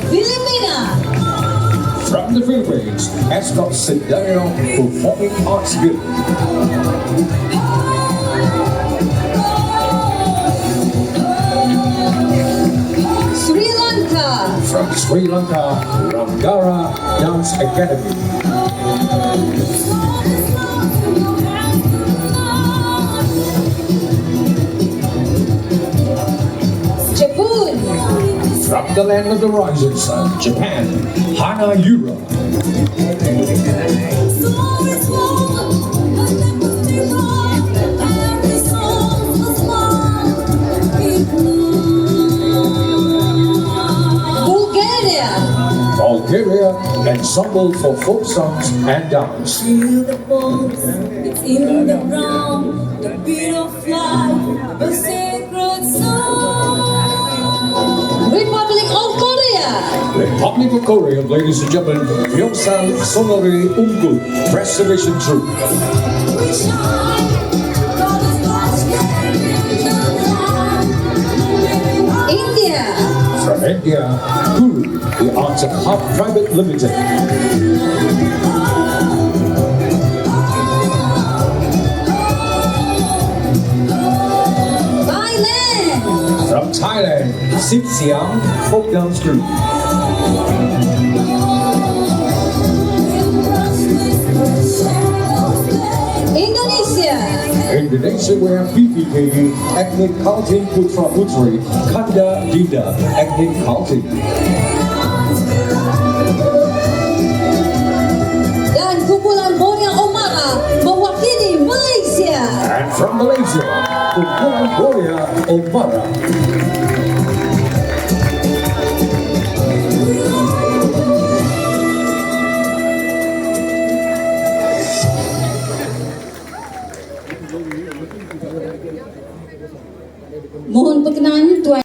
Filipina. From the Philippines, Ascot Sedario Performing Arts Guild. Sri Lanka. From Sri Lanka, Ramgara Dance Academy. Japan. From the land of the rising sun, Japan, Hana Yura. Bulgaria, ensemble for folk songs and dance. Feel the bones, it's in the ground, the beat of life, a sacred song. Republic of Korea. Republic of Korea, ladies and gentlemen, Gyeongsang Sonori Unggul, Preservation Troop. We shine, colors flash, in the land. India. From India, Guru, the Arts and Hub Private Limited. Thailand. From Thailand, Sip Siam Folk Dance Group. Indonesia. Indonesia, where PPK, Ethnic Kaltim Putra Putri, Kanda Dinda, Ethnic Kaltim. Dan kumpulan Boria Omara mewakili Malaysia. And from Malaysia, Kumpulan Boria Omara. Mohon perkenan Tuan